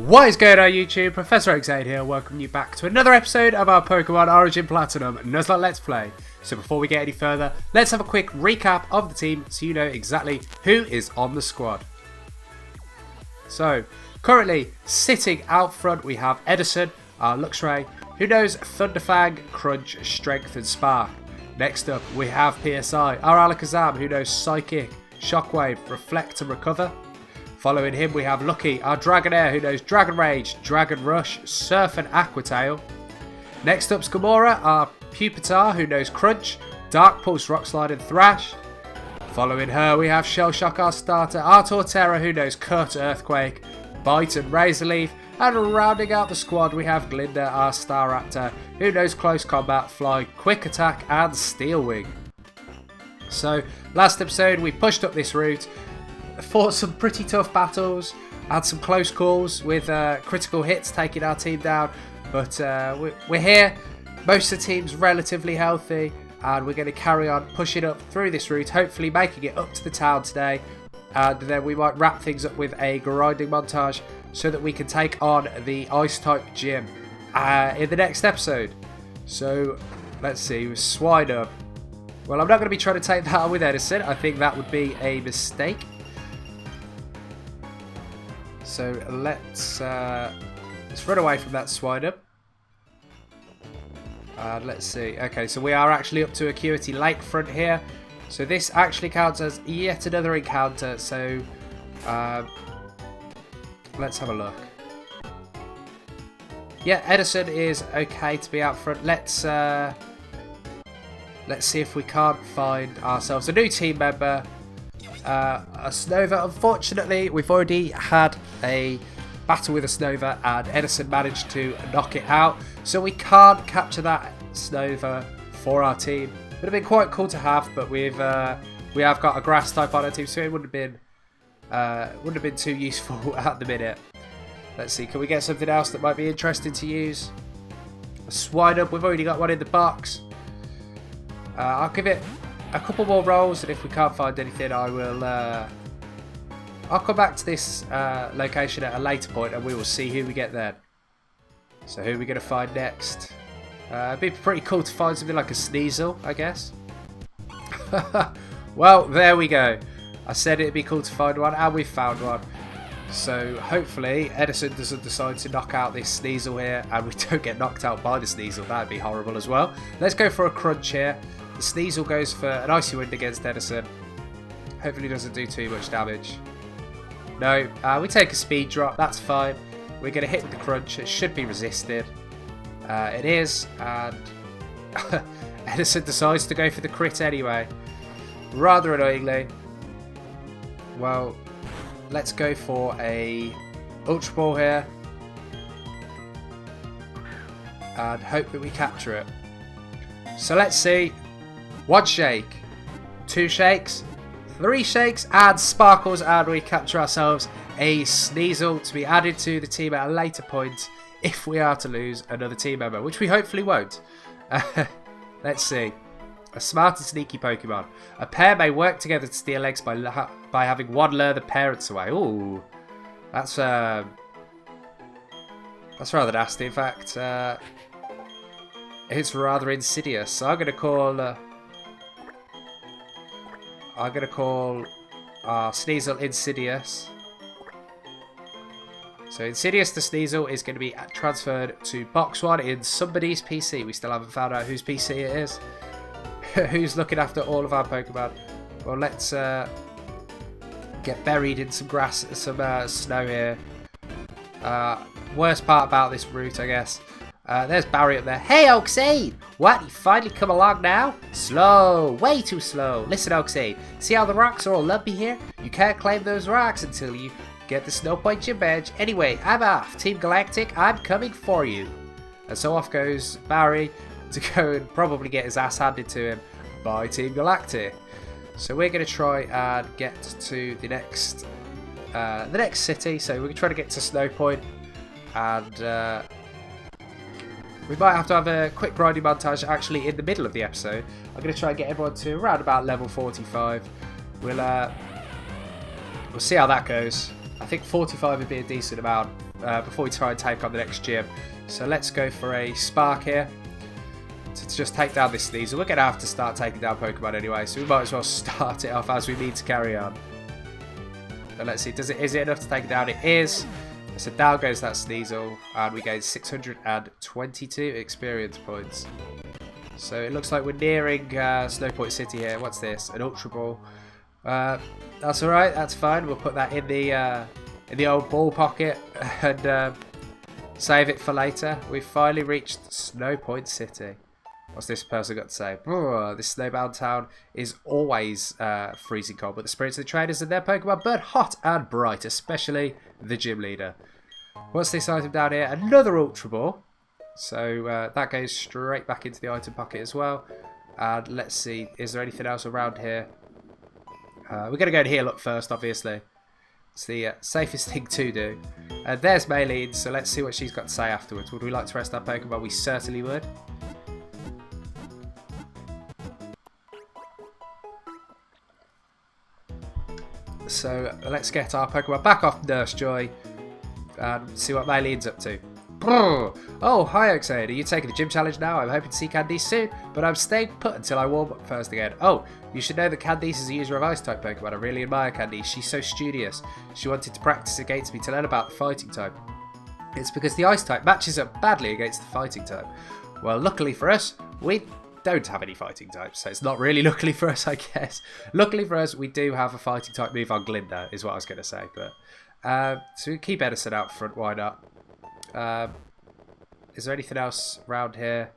What is going on YouTube? ProfessorOaksAide here, welcoming you back to another episode of our Pokemon Origin Platinum Nuzlocke Let's Play. So before we get any further, let's have a quick recap of the team so you know exactly who is on the squad. So, currently sitting out front we have Edison, our Luxray, who knows Thunderfang, Crunch, Strength and Spark. Next up we have PSI, our Alakazam, who knows Psychic, Shockwave, Reflect and Recover. Following him we have Lucky, our Dragonair, who knows Dragon Rage, Dragon Rush, Surf and Aqua Tail. Next up's Gamora, our Pupitar, who knows Crunch, Dark Pulse, Rock Slide and Thrash. Following her we have Shell Shock, our starter, our Torterra, who knows Cut, Earthquake, Bite and Razor Leaf. And rounding out the squad we have Glinda, our Staraptor, who knows Close Combat, Fly, Quick Attack and Steel Wing. So, last episode we pushed up this route, fought some pretty tough battles, had some close calls with critical hits taking our team down, but we're here, most of the team's relatively healthy, and we're going to carry on pushing up through this route, hopefully making it up to the town today, and then we might wrap things up with a grinding montage so that we can take on the Ice-type gym in the next episode. So, let's see, with Swinub. Well, I'm not going to be trying to take that on with Edison, I think that would be a mistake. So let's run away from that Swinub. And let's see. Okay, so we are actually up to Acuity Lakefront here. So this actually counts as yet another encounter. So let's have a look. Yeah, Edison is okay to be out front. Let's see if we can't find ourselves a new team member. A Snova. Unfortunately, we've already had a battle with a Snova and Edison managed to knock it out, so we can't capture that Snova for our team. Would have been quite cool to have, but we have got a grass type on our team, so it wouldn't have been too useful at the minute. Let's see, can we get something else that might be interesting to use? A Swinub, we've already got one in the box. I'll give it a couple more rolls, and if we can't find anything, I will. I'll come back to this location at a later point, and we will see who we get then. So who are we going to find next? It'd be pretty cool to find something like a Sneasel, I guess. Well, there we go. I said it'd be cool to find one, and we found one. So hopefully Edison doesn't decide to knock out this Sneasel here, and we don't get knocked out by the Sneasel. That'd be horrible as well. Let's go for a Crunch here. The Sneasel goes for an Icy Wind against Edison. Hopefully doesn't do too much damage. No, we take a Speed Drop, that's fine. We're going to hit with the Crunch, it should be resisted. It is, and Edison decides to go for the crit anyway. Rather annoyingly. Well, let's go for a Ultra Ball here. And hope that we capture it. So let's see. 1 shake, 2 shakes, 3 shakes, and sparkles, and we capture ourselves a Sneasel to be added to the team at a later point if we are to lose another team member, which we hopefully won't. Let's see. A smart and sneaky Pokemon. A pair may work together to steal eggs by having one lure the parents away. Ooh, that's rather nasty. In fact, it's rather insidious. So I'm going to call. Sneasel Insidious. So Insidious the Sneasel is going to be transferred to Box 1 in somebody's PC. We still haven't found out whose PC it is. Who's looking after all of our Pokemon. Well, let's get buried in some grass, some snow here. Worst part about this route, I guess. There's Barry up there. Hey, Oakside! What? You finally come along now? Slow. Way too slow. Listen, Oakside. See how the rocks are all lumpy here? You can't claim those rocks until you get the Snowpoint Gym badge. Anyway, I'm off. Team Galactic, I'm coming for you. And so off goes Barry to go and probably get his ass handed to him by Team Galactic. So we're going to try and get to the next city. So we're going to try to get to Snowpoint, and we might have to have a quick grinding montage actually in the middle of the episode. I'm going to try and get everyone to around about level 45. We'll see how that goes. I think 45 would be a decent amount before we try and take on the next gym. So let's go for a Spark here to just take down this Sneasel. We're going to have to start taking down Pokemon anyway, so we might as well start it off as we need to carry on. So let's see, is it enough to take it down? It is. So down goes that Sneasel, and we gain 622 experience points. So it looks like we're nearing Snowpoint City here. What's this? An Ultra Ball. That's alright, that's fine. We'll put that in the old ball pocket and save it for later. We've finally reached Snowpoint City. What's this person got to say? Oh, this snowbound town is always freezing cold, but the spirits of the trainers and their Pokemon burn hot and bright, especially the gym leader. What's this item down here? Another Ultra Ball. So that goes straight back into the item pocket as well. And let's see, is there anything else around here? We're going to go and heal up first, obviously. It's the safest thing to do. There's Maylene, so let's see what she's got to say afterwards. Would we like to rest our Pokemon? We certainly would. So let's get our Pokemon back off Nurse Joy and see what Maylene's up to. Oh, hi A.K.A. Are you taking the gym challenge now? I'm hoping to see Candice soon, but I'm staying put until I warm up first again. Oh, you should know that Candice is a user of Ice-type Pokemon. I really admire Candice. She's so studious. She wanted to practice against me to learn about the fighting type. It's because the Ice-type matches up badly against the fighting type. Well, luckily for us, we don't have any fighting types, so it's not really luckily for us, I guess. Luckily for us, we do have a fighting type move on Glinda, is what I was going to say. But so we keep Edison out front, why not? Is there anything else around here?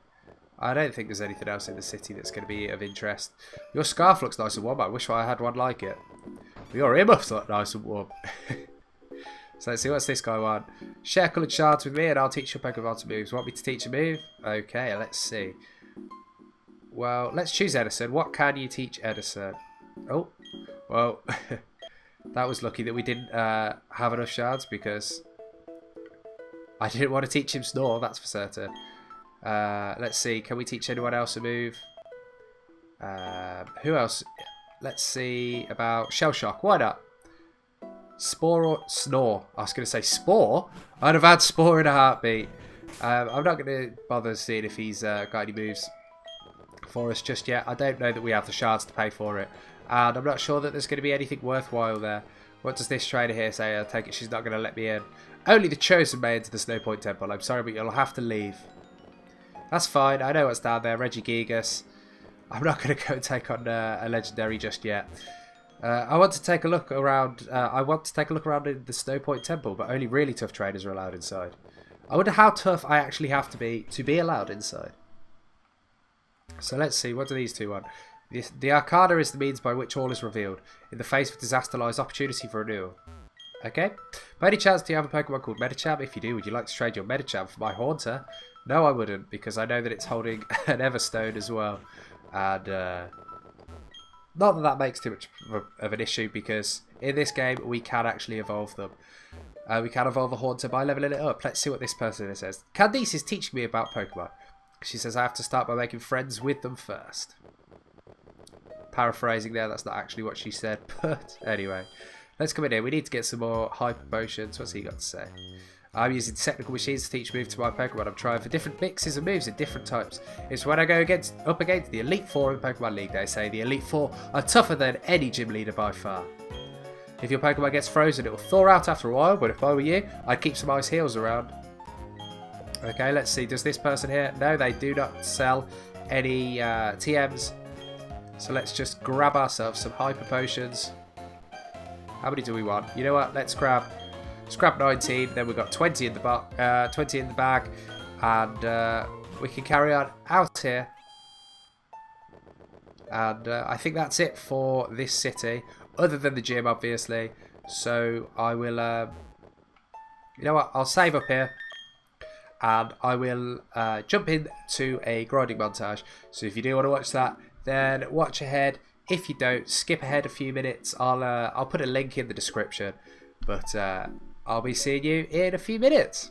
I don't think there's anything else in the city that's going to be of interest. Your scarf looks nice and warm. I wish I had one like it. Your earmuffs look nice and warm. So let's see, what's this guy want? Share coloured shards with me and I'll teach your Pokemon to moves. Want me to teach a move? Okay, let's see. Well, let's choose Edison. What can you teach Edison? Oh, well, that was lucky that we didn't have enough shards because I didn't want to teach him Snore, that's for certain. Let's see, can we teach anyone else a move? Who else? Let's see about Shell Shock. Why not? Spore or Snore? I was going to say Spore. I'd have had Spore in a heartbeat. I'm not going to bother seeing if he's got any moves for us just yet. I don't know that we have the shards to pay for it. And I'm not sure that there's going to be anything worthwhile there. What does this trainer here say? I take it she's not going to let me in. Only the chosen may enter the Snowpoint Temple. I'm sorry, but you'll have to leave. That's fine. I know what's down there. Regigigas. I'm not going to go and take on a legendary just yet. I want to take a look around. In the Snowpoint Temple, but only really tough trainers are allowed inside. I wonder how tough I actually have to be allowed inside. So let's see. What do these two want? The Arcana is the means by which all is revealed. In the face of disaster lies opportunity for renewal. Okay. By any chance, do you have a Pokemon called Medicham? If you do, would you like to trade your Medicham for my Haunter? No, I wouldn't, because I know that it's holding an Everstone as well. And not that that makes too much of an issue, because in this game, we can actually evolve them. We can evolve a Haunter by leveling it up. Let's see what this person says. Candice is teaching me about Pokemon. She says I have to start by making friends with them first. Paraphrasing there, that's not actually what she said, but anyway. Let's come in here. We need to get some more Hyper Potions. What's he got to say? I'm using technical machines to teach moves to my Pokemon. I'm trying for different mixes of moves in different types. It's when I go up against the Elite Four in Pokemon League. They say the Elite Four are tougher than any gym leader by far. If your Pokemon gets frozen, it will thaw out after a while, but if I were you, I'd keep some ice heals around. Okay, let's see. Does this person here? No, they do not sell any TMs. So let's just grab ourselves some Hyper Potions. How many do we want? You know what? Let's grab 19. Then we've got 20 in the bag, and we can carry on out here. And I think that's it for this city, other than the gym, obviously. So I will. You know what? I'll save up here, and I will jump into a grinding montage. So if you do want to watch that, then watch ahead. If you don't, skip ahead a few minutes. I'll put a link in the description. But I'll be seeing you in a few minutes.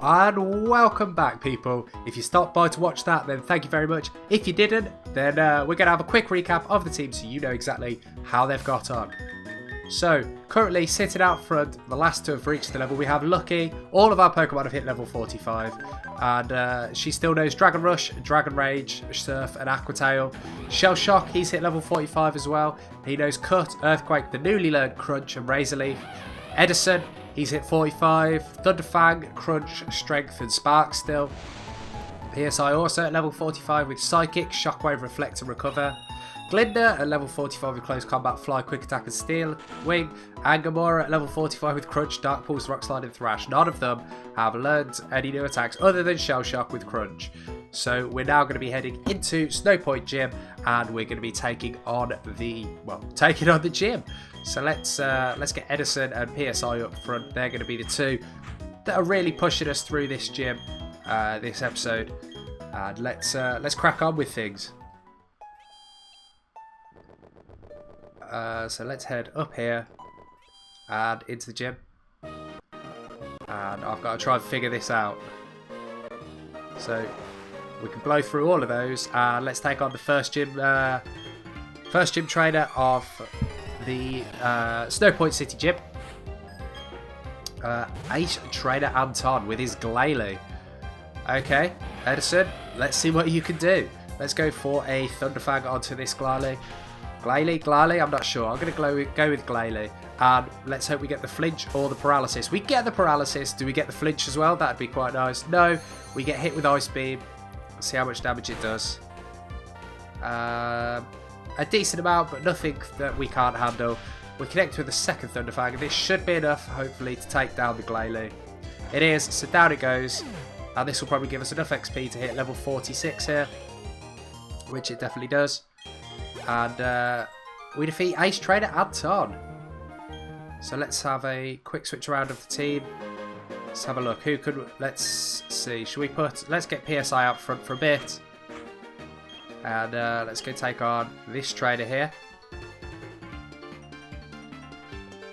And welcome back, people. If you stopped by to watch that, then thank you very much. If you didn't, then we're going to have a quick recap of the team so you know exactly how they've got on. So, currently sitting out front, the last to have reached the level, we have Lucky. All of our Pokemon have hit level 45. And she still knows Dragon Rush, Dragon Rage, Surf and Aqua Tail. Shell Shock, he's hit level 45 as well. He knows Cut, Earthquake, the newly learned Crunch and Razor Leaf. Edison, he's hit 45. Thunderfang, Crunch, Strength and Spark still. PSI also at level 45 with Psychic, Shockwave, Reflect and Recover. Glinda at level 45 with Close Combat, Fly, Quick Attack and Steel Wing. And Gamora at level 45 with Crunch, Dark Pulse, Rock Slide and Thrash. None of them have learned any new attacks other than Shell Shock with Crunch. So we're now going to be heading into Snowpoint Gym and we're going to be taking on the gym. So let's get Edison and PSI up front. They're going to be the two that are really pushing us through this gym, this episode. And let's crack on with things. So let's head up here and into the gym. And I've got to try and figure this out. So we can blow through all of those and let's take on the first gym trainer of the Snowpoint City gym. Ace Trainer Anton with his Glalie. Okay, Edison, let's see what you can do. Let's go for a Thunderfang onto this Glalie. Glalie, I'm not sure. I'm going to go with Glalie. And let's hope we get the flinch or the paralysis. We get the paralysis. Do we get the flinch as well? That'd be quite nice. No, we get hit with Ice Beam. Let's see how much damage it does. A decent amount, but nothing that we can't handle. We connect with the second Thunderfang, and this should be enough, hopefully, to take down the Glalie. It is, so down it goes. And this will probably give us enough XP to hit level 46 here, which it definitely does. And we defeat Ace Trainer Anton. So let's have a quick switch around of the team. Let's have a look. Let's see. Let's get PSI out front for a bit. And let's go take on this trainer here.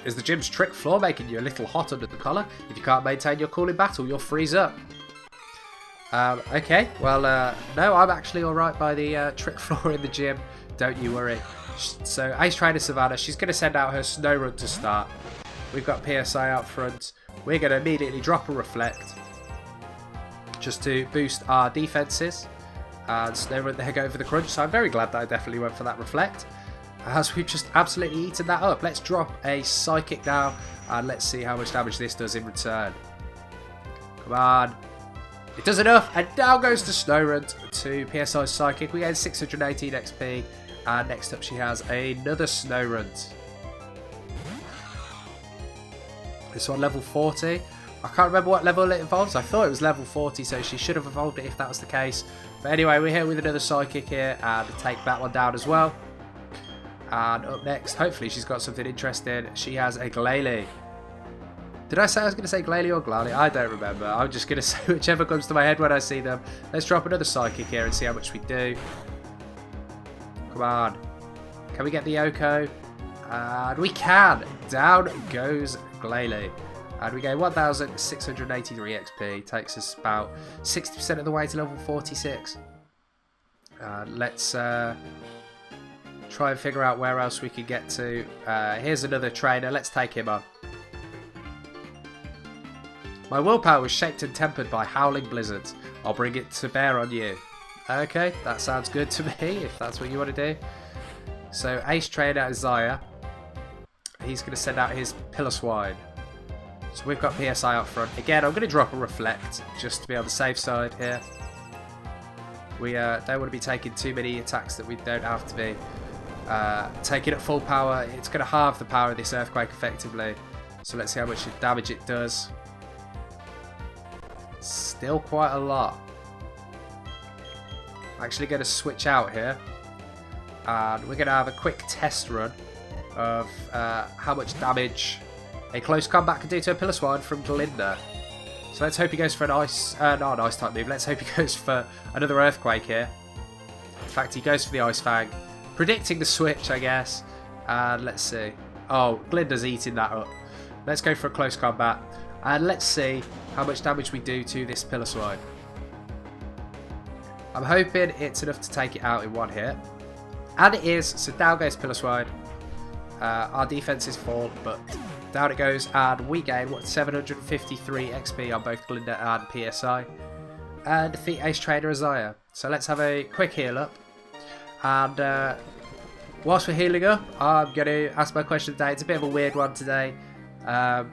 Is the gym's trick floor making you a little hot under the collar? If you can't maintain your cool in battle, you'll freeze up. Okay, well, no, I'm actually alright by the trick floor in the gym. Don't you worry. So, Ace Trainer Savannah, she's going to send out her Snow Run to start. We've got PSI out front. We're going to immediately drop a Reflect. Just to boost our defences. And Snow Run there go for the Crunch. So I'm very glad that I definitely went for that Reflect. As we've just absolutely eaten that up. Let's drop a Psychic now. And let's see how much damage this does in return. Come on. It does enough. And down goes the Snow Run to PSI's Psychic. We gain 618 XP. And next up she has another Snow Runt. This one level 40. I can't remember what level it evolves. I thought it was level 40, so she should have evolved it if that was the case. But anyway, we're here with another Psychic here and take that one down as well. And up next, hopefully she's got something interesting. She has a Glalie. Did I say I was going to say Glalie or Glalie? I don't remember. I'm just going to say whichever comes to my head when I see them. Let's drop another Psychic here and see how much we do. Come on. Can we get the Oko? And we can. Down goes Glalie. And we gain 1,683 XP. Takes us about 60% of the way to level 46. Let's try and figure out where else we can get to. Here's another trainer. Let's take him on. My willpower was shaped and tempered by howling blizzards. I'll bring it to bear on you. Okay, that sounds good to me, if that's what you want to do. So, Ace Trainer Isaiah. He's going to send out his Piloswine. So we've got PSI up front. Again, I'm going to drop a Reflect, just to be on the safe side here. We don't want to be taking too many attacks that we don't have to be. Taking at full power, it's going to halve the power of this Earthquake effectively. So let's see how much damage it does. Still quite a lot. I'm actually going to switch out here. And we're going to have a quick test run of how much damage a close combat can do to a Piloswine from Glinda. So let's hope he goes for an ice, not an ice type move. Let's hope he goes for another Earthquake here. In fact, he goes for the Ice Fang. Predicting the switch, I guess. And let's see. Oh, Glinda's eating that up. Let's go for a close combat. And let's see how much damage we do to this Pillar Swine. I'm hoping it's enough to take it out in one hit. And it is, so down goes Pillar Swine. Our defenses fall, but down it goes, and we gain, 753 XP on both Glinda and PSI. And defeat Ace Trainer Isaiah. So let's have a quick heal up. And whilst we're healing up, I'm going to ask my question today. It's a bit of a weird one today. Well,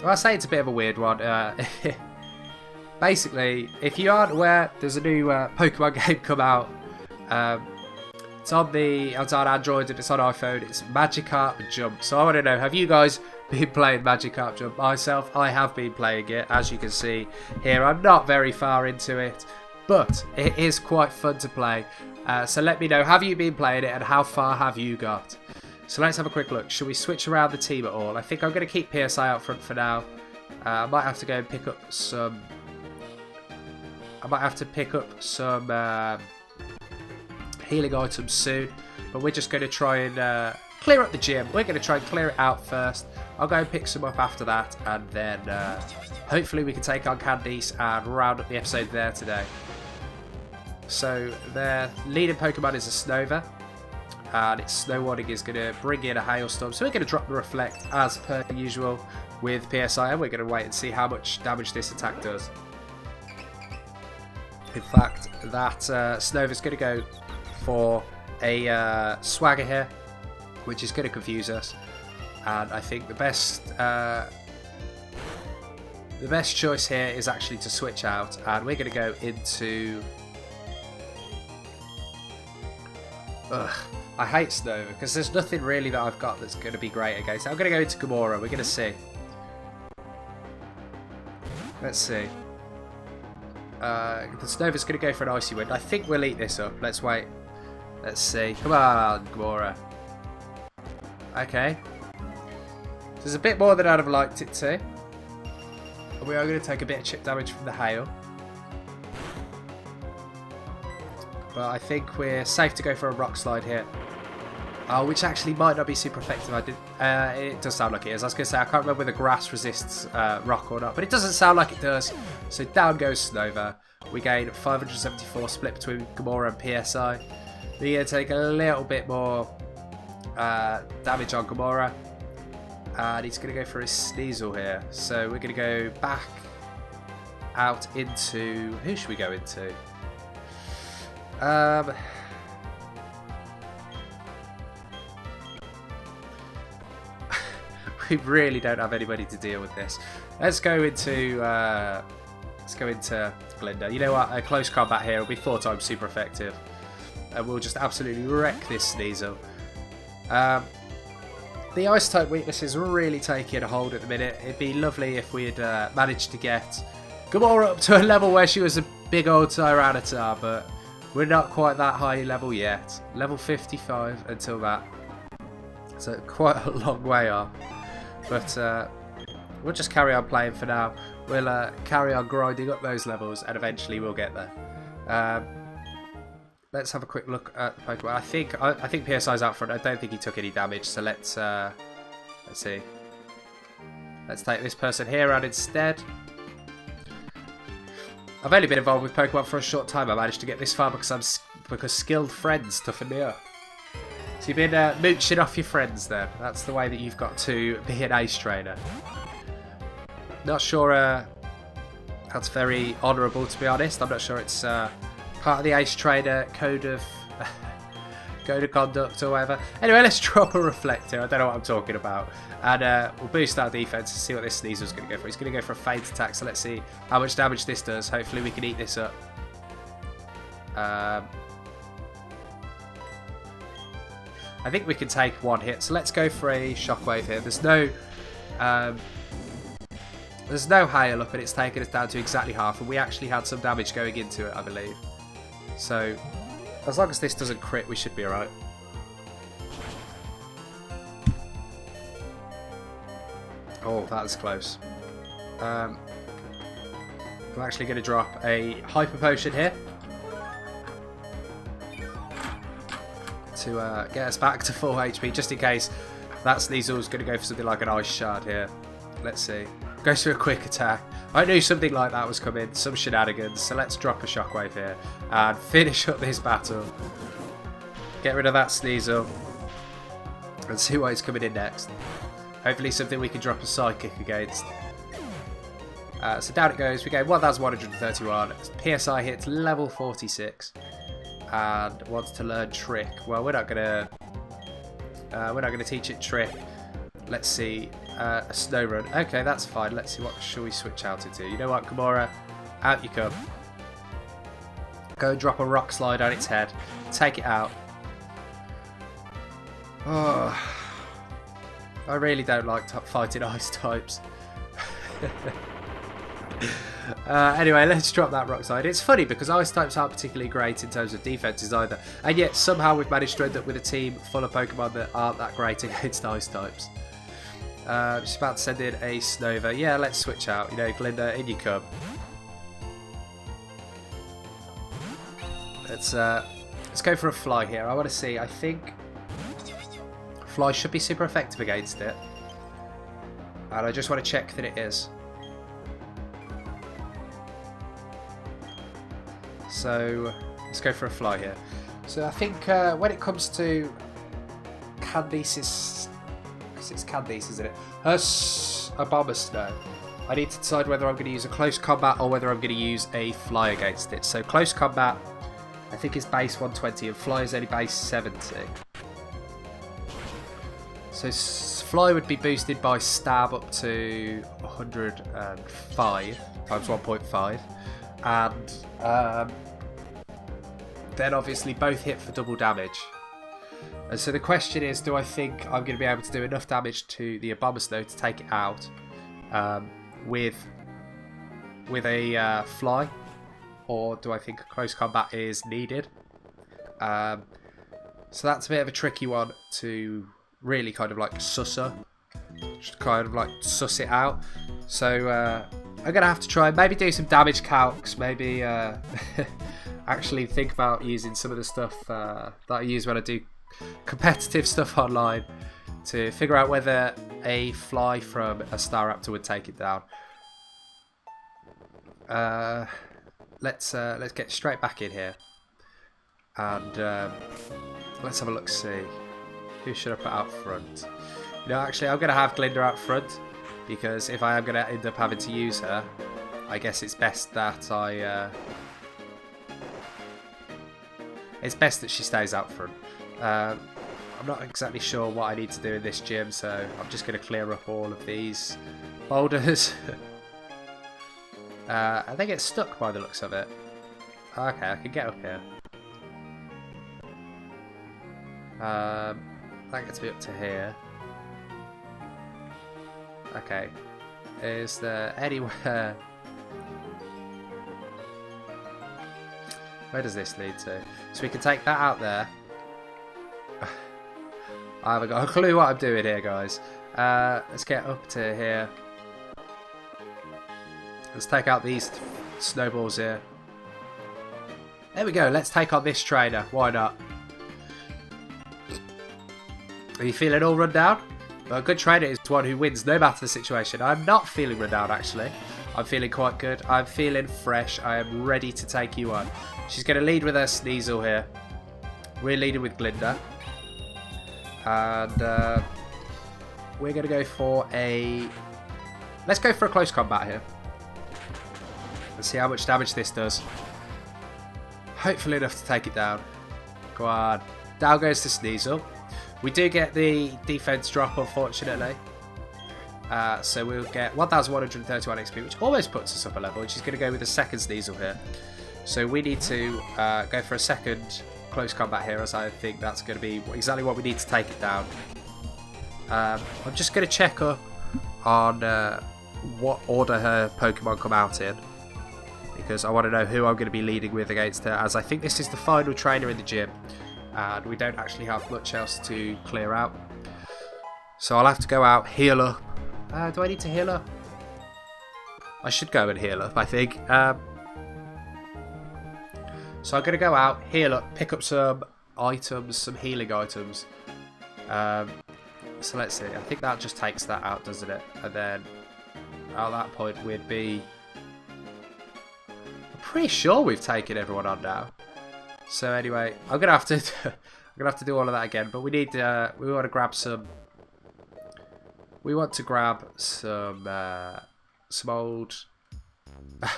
I say it's a bit of a weird one. Basically, if you aren't aware, there's a new Pokemon game come out. It's on Android and it's on iPhone. It's Magikarp Jump. So I want to know, have you guys been playing Magikarp Jump? Myself, I have been playing it. As you can see here, I'm not very far into it, but it is quite fun to play. So let me know, have you been playing it and how far have you got? So let's have a quick look. Should we switch around the team at all? I think I'm going to keep PSI out front for now. I might have to go and pick up some... healing items soon, but we're just going to try and clear up the gym. We're going to try and clear it out first. I'll go and pick some up after that, and then hopefully we can take on Candice and round up the episode there today. So their leading Pokemon is a Snover, and its Snow Warning is going to bring in a Hailstorm, so we're going to drop the Reflect as per usual with PSI, and we're going to wait and see how much damage this attack does. In fact, that Snover's going to go for a Swagger here, which is going to confuse us, and I think the best choice here is actually to switch out, and we're going to go into... I hate Snover because there's nothing really that I've got that's going to be great against. I'm going to go into Gamora. We're going to see. Let's see. The Snover's going to go for an Icy Wind. I think we'll eat this up. Let's wait. Let's see. Come on, Gamora. Okay. There's a bit more than I'd have liked it to. And we are going to take a bit of chip damage from the hail. But I think we're safe to go for a Rock Slide here. Which actually might not be super effective. It does sound like it is. I was going to say, I can't remember whether grass resists rock or not, but it doesn't sound like it does. So down goes Snover. We gain 574 split between Gamora and PSI. We're going to take a little bit more damage on Gamora. And he's going to go for his Sneasel here. So we're going to go back out into... Who should we go into? We really don't have anybody to deal with this. Let's go into Glinda. You know what? A close combat here will be 4 times super effective, and we'll just absolutely wreck this Sneasel. The ice type weakness is really taking a hold at the minute. It'd be lovely if we had managed to get Gamora up to a level where she was a big old Tyranitar, but we're not quite that high level yet. Level 55 until that. So quite a long way off. But we'll just carry on playing for now. We'll carry on grinding up those levels, and eventually we'll get there. Let's have a quick look at the Pokemon. I think PSI's out front. I don't think he took any damage. So let's see. Let's take this person here out instead. I've only been involved with Pokemon for a short time. I managed to get this far because skilled friends toughen me up. So you've been mooching off your friends then. That's the way that you've got to be an Ace Trainer. Not sure that's very honourable, to be honest. I'm not sure it's part of the Ace Trainer code of conduct or whatever. Anyway, let's drop a Reflector. I don't know what I'm talking about. And we'll boost our defense and see what this Sneasel's going to go for. He's going to go for a Feint Attack, so let's see how much damage this does. Hopefully we can eat this up. I think we can take one hit, so let's go for a Shockwave here. There's no hail up, and it's taken us down to exactly half, and we actually had some damage going into it, I believe. So, as long as this doesn't crit, we should be alright. Oh, that was close. I'm actually going to drop a Hyper Potion here to get us back to full HP, just in case that Sneasel's going to go for something like an Ice Shard here. Let's see. Goes for a quick attack. I knew something like that was coming. Some shenanigans. So let's drop a shockwave here. And finish up this battle. Get rid of that Sneasel. And see what is coming in next. Hopefully something we can drop a psychic against. So down it goes. We go 1131. PSI hits level 46. And wants to learn Trick. Well, we're not gonna teach it Trick. Let's see, a Snow Run. Okay, that's fine. Let's see what shall we switch out into. You know what, Gamora? Out you come. Go and drop a Rock Slide on its head. Take it out. Oh, I really don't like fighting ice types. Anyway, let's drop that Rock Slide. It's funny because ice types aren't particularly great in terms of defenses either, and yet somehow we've managed to end up with a team full of Pokemon that aren't that great against ice types. Just about to send in a Snova. Yeah, let's switch out. You know, Glinda, in you come. Let's go for a Fly here. I want to see. I think Fly should be super effective against it, and I just want to check that it is. So let's go for a Fly here. So I think when it comes to Candice's, because it's Candice, isn't it? Her Abomasnow, I need to decide whether I'm going to use a close combat or whether I'm going to use a Fly against it. So close combat, I think is base 120 and Fly is only base 70. So Fly would be boosted by Stab up to 105 times 1.5. And then obviously both hit for double damage. And so the question is, do I think I'm going to be able to do enough damage to the Abomasnow to take it out with a Fly, or do I think close combat is needed? So that's a bit of a tricky one to really kind of like suss it out. So I'm going to have to try and maybe do some damage calcs, maybe actually think about using some of the stuff that I use when I do competitive stuff online to figure out whether a Fly from a Staraptor would take it down. Let's get straight back in here and let's have a look. See who should I put out front. You know, actually I'm going to have Glinda out front, because if I am going to end up having to use her, I guess it's best that she stays out front. I'm not exactly sure what I need to do in this gym, so I'm just going to clear up all of these boulders. And they get stuck by the looks of it. Okay, I can get up here. That gets me up to here. Okay. Is there anywhere... Where does this lead to? So we can take that out there. I haven't got a clue what I'm doing here, guys. Let's get up to here. Let's take out these snowballs here. There we go. Let's take on this trainer. Why not? Are you feeling all run down? Well, a good trainer is one who wins no matter the situation. I'm not feeling run down, actually. I'm feeling quite good. I'm feeling fresh. I am ready to take you on. She's going to lead with her Sneasel here. We're leading with Glinda. And we're going to go for a... Let's go for a close combat here. Let's see how much damage this does. Hopefully enough to take it down. Go on. Down goes the Sneasel. We do get the defense drop, unfortunately. So we'll get 1131 XP, which almost puts us up a level. And she's going to go with the second Sneasel here. So we need to go for a second close combat here, as I think that's going to be exactly what we need to take it down. I'm just going to check up on what order her Pokemon come out in, because I want to know who I'm going to be leading with against her, as I think this is the final trainer in the gym and we don't actually have much else to clear out. So I'll have to go out, heal up. Do I need to heal up? I should go and heal up, I think. So I'm going to go out, heal up, pick up some items, some healing items. So let's see. I think that just takes that out, doesn't it? And then at that point we'd be... I'm pretty sure we've taken everyone on now. So anyway, I'm gonna have to do all of that again. But we need we want to grab some. We want to grab some old.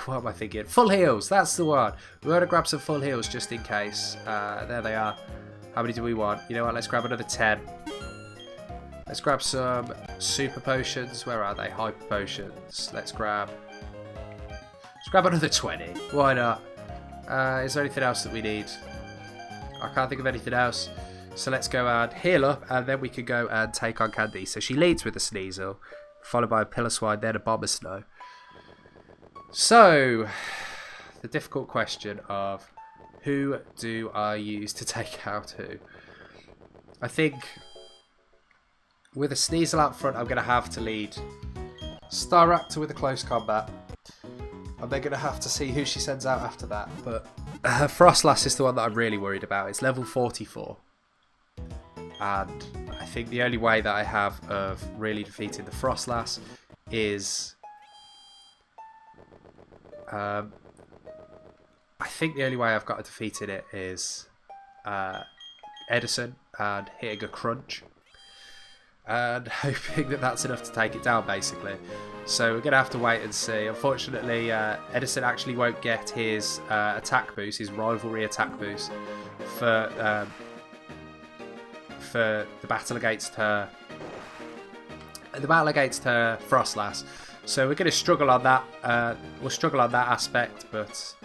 What am I thinking? Full heals. That's the one. We want to grab some full heals just in case. There they are. How many do we want? You know what? Let's grab another 10. Let's grab some super potions. Where are they? Hyper potions. Let's grab another 20. Why not? Is there anything else that we need? I can't think of anything else. So let's go and heal up, and then we can go and take on Candice. So she leads with a Sneasel, followed by a Pillar Swine, then a Bomber Snow. So, the difficult question of who do I use to take out who? I think with a Sneasel out front, I'm going to have to lead Staraptor with a close combat. And they're going to have to see who she sends out after that. But Frostlass is the one that I'm really worried about. It's level 44. And I think the only way that I have of really defeating the Frostlass is... I think the only way I've got to defeating it is Edison and hitting a crunch. And hoping that that's enough to take it down, basically. So we're going to have to wait and see. Unfortunately, Edison actually won't get his attack boost, his rivalry attack boost, for the battle against her. The battle against her Frostlass. So we're going to struggle on that. We'll struggle on that aspect, but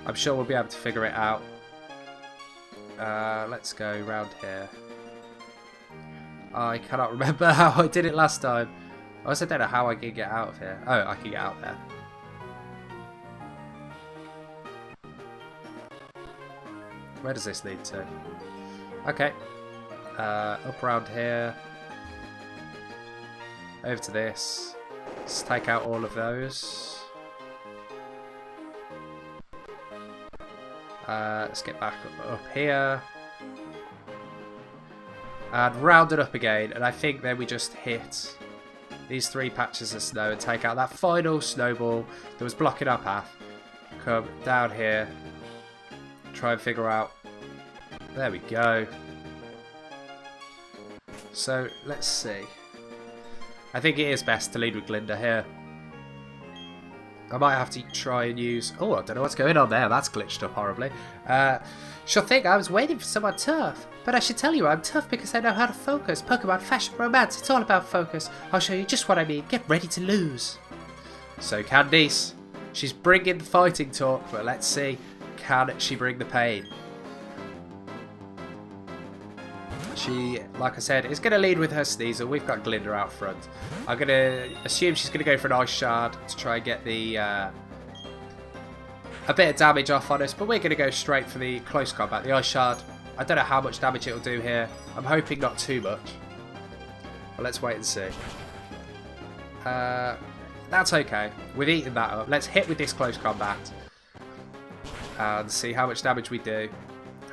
I'm sure we'll be able to figure it out. Let's go round here. I cannot remember how I did it last time. I also don't know how I can get out of here. Oh, I can get out there. Where does this lead to? Okay. Up around here. Over to this. Let's take out all of those. Let's get back up here. And round it up again. And I think then we just hit these 3 patches of snow and take out that final snowball that was blocking our path. Come down here. Try and figure out. There we go. So, let's see. I think it is best to lead with Glinda here. I might have to try and use... Oh, I don't know what's going on there. That's glitched up horribly. She'll think I was waiting for someone tough. But I should tell you I'm tough because I know how to focus. Pokemon, fashion, romance. It's all about focus. I'll show you just what I mean. Get ready to lose. So Candice, she's bringing the fighting talk. But let's see. Can she bring the pain? She, like I said, is going to lead with her Sneasel. We've got Glinda out front. I'm going to assume she's going to go for an Ice Shard to try and get the a bit of damage off on us. But we're going to go straight for the close combat. The Ice Shard, I don't know how much damage it'll do here. I'm hoping not too much. But let's wait and see. That's okay. We've eaten that up. Let's hit with this close combat. And see how much damage we do.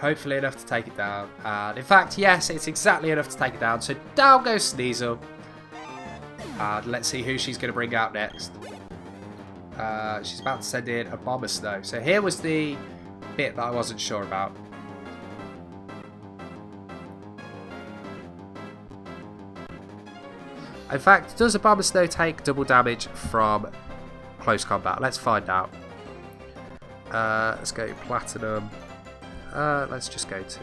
Hopefully enough to take it down. And in fact, yes, it's exactly enough to take it down. So down goes Sneasel. And let's see who she's going to bring out next. She's about to send in a Bomber Snow. So here was the bit that I wasn't sure about. In fact, does a Bomber Snow take double damage from close combat? Let's find out. Let's go Platinum. Let's just go to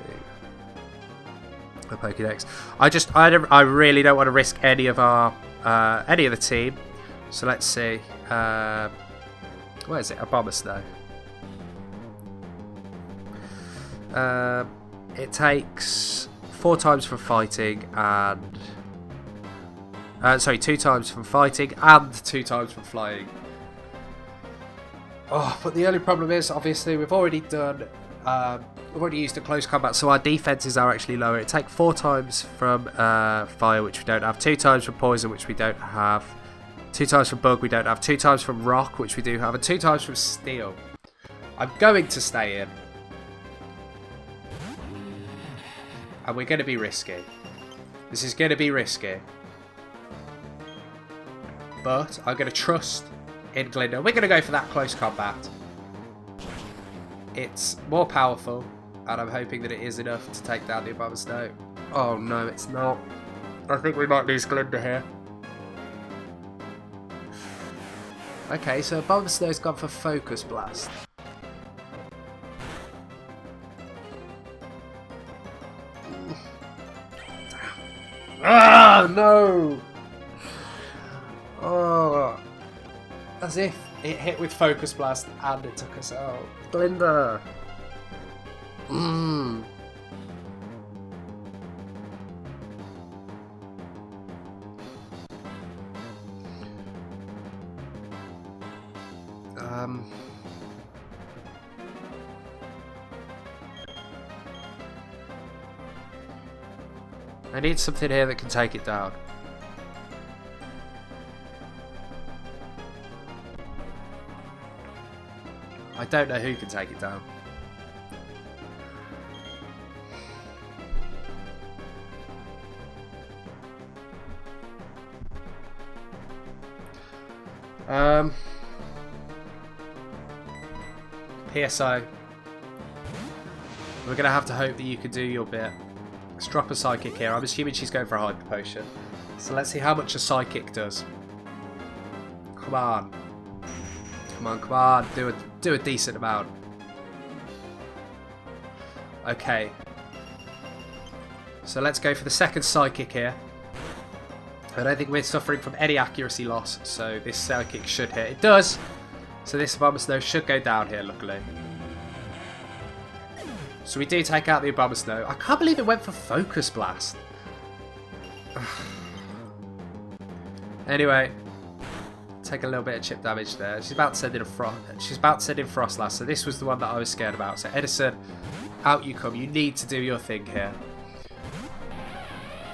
the Pokédex. I really don't want to risk any of our any of the team. So let's see. Where is it? A Bomber Snow. It takes 4 times from fighting and 2 times from fighting and 2 times from flying. Oh, but the only problem is obviously we've already done. We've already used a close combat, so our defenses are actually lower. It takes 4 times from fire, which we don't have, 2 times from poison, which we don't have, 2 times from bug, we don't have, 2 times from rock, which we do have, and 2 times from steel. I'm going to stay in. And we're going to be risky. This is going to be risky. But I'm going to trust in Glinda. We're going to go for that close combat. It's more powerful, and I'm hoping that it is enough to take down the Abominable Snow. Oh no, it's not. I think we might lose Glinda here. Okay, so Abominable Snow's gone for Focus Blast. Ah, no! Oh, as if it hit with Focus Blast and it took us out. Glinda! I need something here that can take it down. I don't know who can take it down. PSO. We're going to have to hope that you can do your bit. Let's drop a Psychic here. I'm assuming she's going for a Hyper Potion. So let's see how much a Psychic does. Come on. Come on, come on. Do a decent amount. Okay. So let's go for the second Psychic here. I don't think we're suffering from any accuracy loss, so this Psychic should hit. It does! So this Abominable Snow should go down here, luckily. So we do take out the Abominable Snow. I can't believe it went for Focus Blast. Anyway, take a little bit of chip damage there. She's about to send in a Frostlass, so this was the one that I was scared about. So Edison, out you come. You need to do your thing here.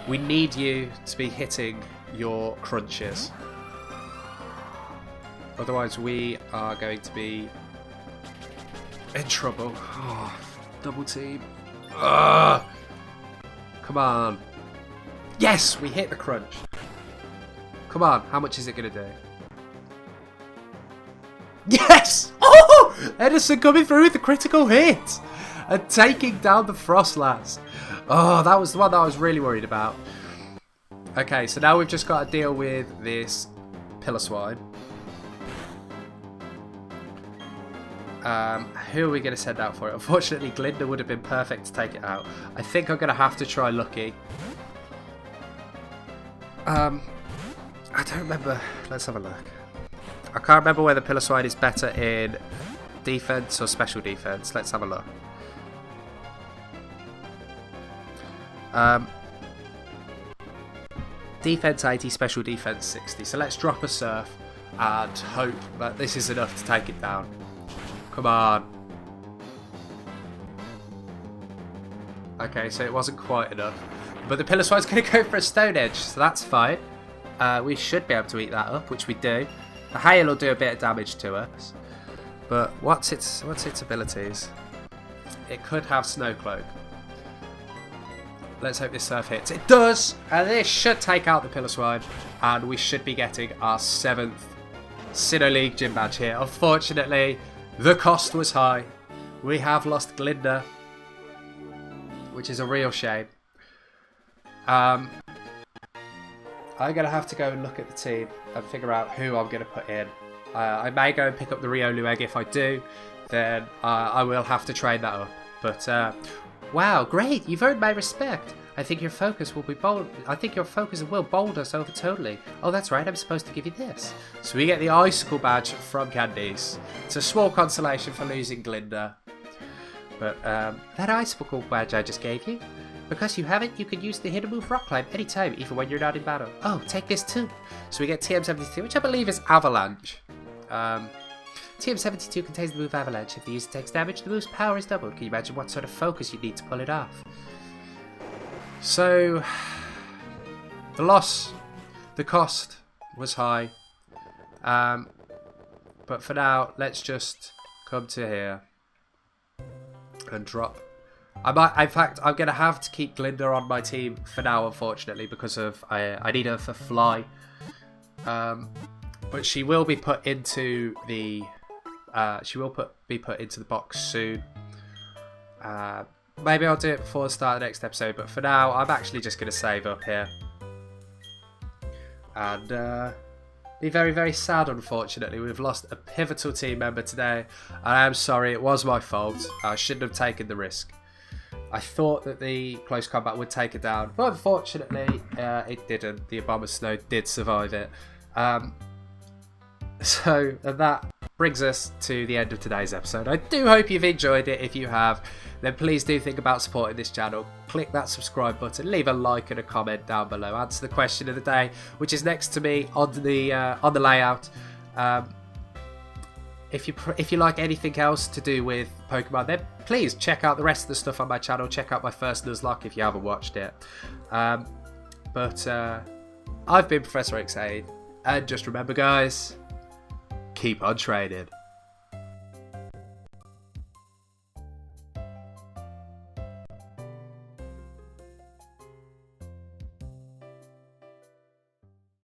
We need you to be hitting your crunches. Otherwise we are going to be in trouble. Oh, double team. Ugh. Come on. Yes, we hit the crunch. Come on, how much is it going to do? Yes! Oh! Edison coming through with the critical hit and taking down the Frostlass. Oh, that was the one that I was really worried about. Okay, so now we've just got to deal with this Pillar Swine. Who are we going to send out for it? Unfortunately, Glinda would have been perfect to take it out. I think I'm going to have to try Lucky. I don't remember. Let's have a look. I can't remember whether Pillar Swine is better in defense or special defense. Let's have a look. Defense 80, special defense 60. So let's drop a Surf and hope that this is enough to take it down. Come on. Okay, so it wasn't quite enough. But the Pillar Swine's going to go for a Stone Edge, so that's fine. We should be able to eat that up, which we do. The Hail will do a bit of damage to us. But what's its abilities? It could have Snow Cloak. Let's hope this Surf hits. It does! And this should take out the Pillar Swine. And we should be getting our 7th Sinnoh League Gym Badge here. Unfortunately, the cost was high. We have lost Glinda, which is a real shame. I'm going to have to go and look at the team and figure out who I'm going to put in. I may go and pick up the Riolu egg. If I do, then I will have to train that up. But wow, great! You've earned my respect. I think your focus will be bold. I think your focus will bold us over totally. Oh, that's right. I'm supposed to give you this. So we get the Icicle badge from Candice. It's a small consolation for losing Glinda. But that Icicle badge I just gave you. Because you have it, you can use the hidden move Rock Climb anytime, even when you're not in battle. Oh, take this too. So we get TM72, which I believe is Avalanche. TM72 contains the move Avalanche. If the user takes damage, the move's power is doubled. Can you imagine what sort of focus you need to pull it off? So, the cost was high. But for now, let's just come to here and drop. In fact, I'm going to have to keep Glinda on my team for now, unfortunately, because of I need her for Fly. but she will be put into the be put into the box soon. Maybe I'll do it before the start of the next episode, but for now I'm actually just going to save up here and be very, very sad. Unfortunately, we've lost a pivotal team member today, and I am sorry, it was my fault. I shouldn't have taken the risk. I thought that the close combat would take it down, but unfortunately it didn't. The Abominable Snow did survive it. So that brings us to the end of today's episode. I do hope you've enjoyed it. If you have, then please do think about supporting this channel. Click that subscribe button, leave a like and a comment down below. Answer the question of the day, which is next to me on the layout. If you like anything else to do with Pokemon, then please check out the rest of the stuff on my channel. Check out my first Nuzlocke if you haven't watched it. I've been Professor OaksAide, and just remember, guys, keep on training.